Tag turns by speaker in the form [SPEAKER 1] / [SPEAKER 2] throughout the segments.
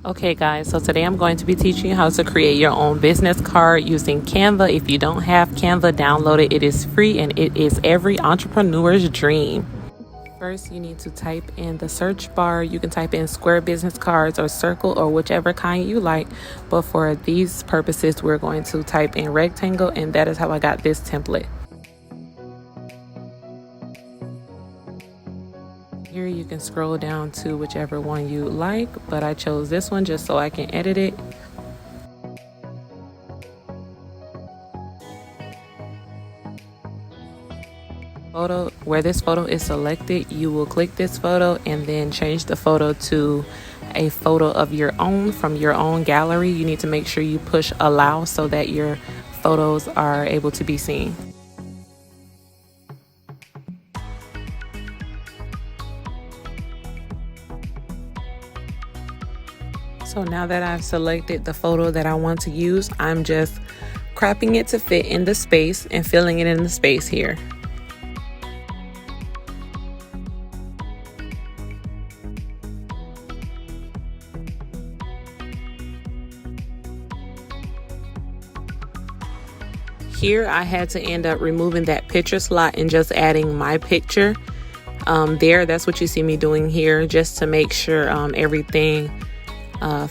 [SPEAKER 1] Okay guys, so today I'm going to be teaching you how to create your own business card using Canva. If you don't have Canva, download it. It is free and it is every entrepreneur's dream. First, you need to type in the search bar. You can type in square business cards or circle or whichever kind you like. But for these purposes, we're going to type in rectangle, and that is how I got this template. Here you can scroll down to whichever one you like, but I chose this one just so I can edit it. Photo, where this photo is selected, you will click this photo and then change the photo to a photo of your own from your own gallery. You need to make sure you push allow so that your photos are able to be seen. So now that I've selected the photo that I want to use, I'm just cropping it to fit in the space and filling it in the space here. Here I had to end up removing that picture slot and just adding my picture there. That's what you see me doing here, just to make sure everything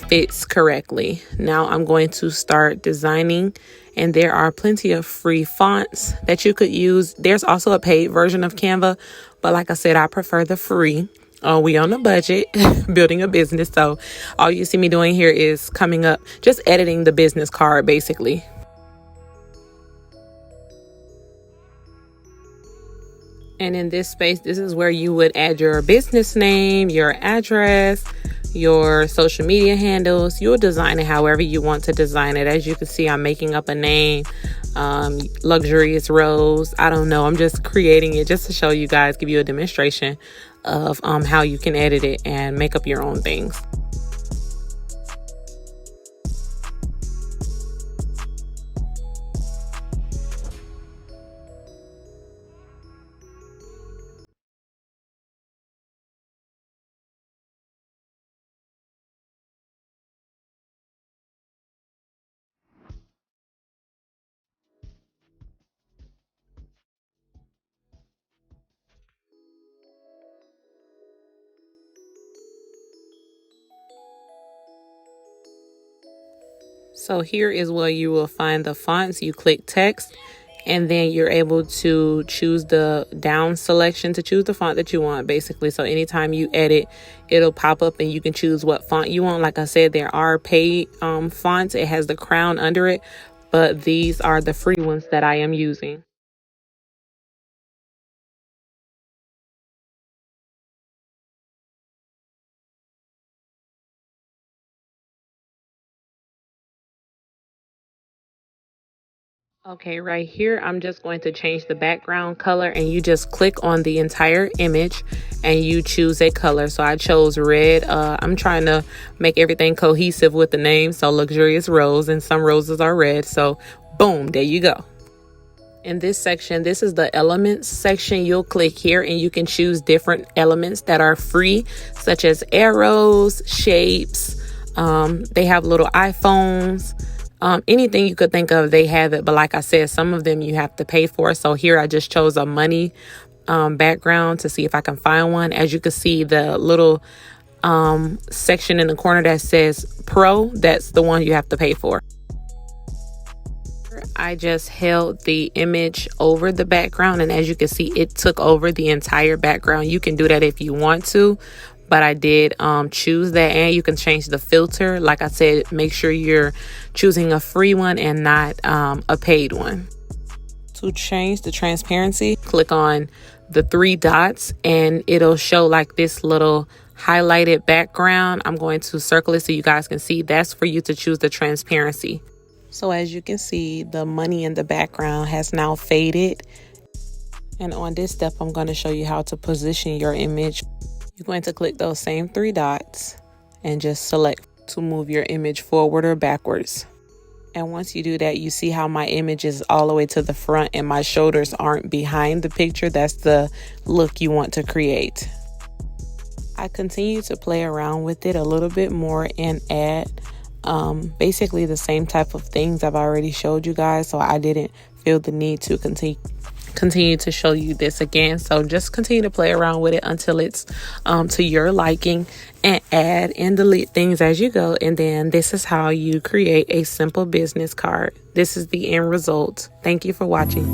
[SPEAKER 1] fits correctly. Now I'm going to start designing, and there are plenty of free fonts that you could use. There's also a paid version of Canva, but like I said, I prefer the free. We on a budget, building a business, so all you see me doing here is coming up, just editing the business card basically. And in this space, this is where you would add your business name, your address, your social media handles. You'll design it however you want to design it. As you can see, I'm making up a name, Luxurious Rose. I don't know. I'm just creating it just to show you guys, give you a demonstration of how you can edit it and make up your own things. So here is where you will find the fonts. You click text, and then you're able to choose the down selection to choose the font that you want, basically. So anytime you edit, it'll pop up and you can choose what font you want. Like I said, there are paid fonts. It has the crown under it, but these are the free ones that I am using. Okay, right here, I'm just going to change the background color, and you just click on the entire image and you choose a color. So I chose red. I'm trying to make everything cohesive with the name. So Luxurious Rose, and some roses are red. So boom, there you go. In this section, this is the elements section. You'll click here and you can choose different elements that are free, such as arrows, shapes. They have little iPhones. Anything you could think of, they have it. But like I said, some of them you have to pay for. So here I just chose a money background to see if I can find one. As you can see, the little section in the corner that says Pro, that's the one you have to pay for. I just held the image over the background, and as you can see, it took over the entire background. You can do that if you want to, but I did choose that. And you can change the filter. Like I said, make sure you're choosing a free one and not a paid one. To change the transparency, click on the three dots and it'll show like this little highlighted background. I'm going to circle it so you guys can see. That's for you to choose the transparency. So as you can see, the money in the background has now faded. And on this step, I'm going to show you how to position your image. You're going to click those same three dots and just select to move your image forward or backwards. And once you do that, you see how my image is all the way to the front and my shoulders aren't behind the picture. That's the look you want to create. I continue to play around with it a little bit more and add basically the same type of things I've already showed you guys, so I didn't feel the need to continue to show you this again. So just continue to play around with it until it's to your liking, and add and delete things as you go. And then this is how you create a simple business card. This is the end result. Thank you for watching.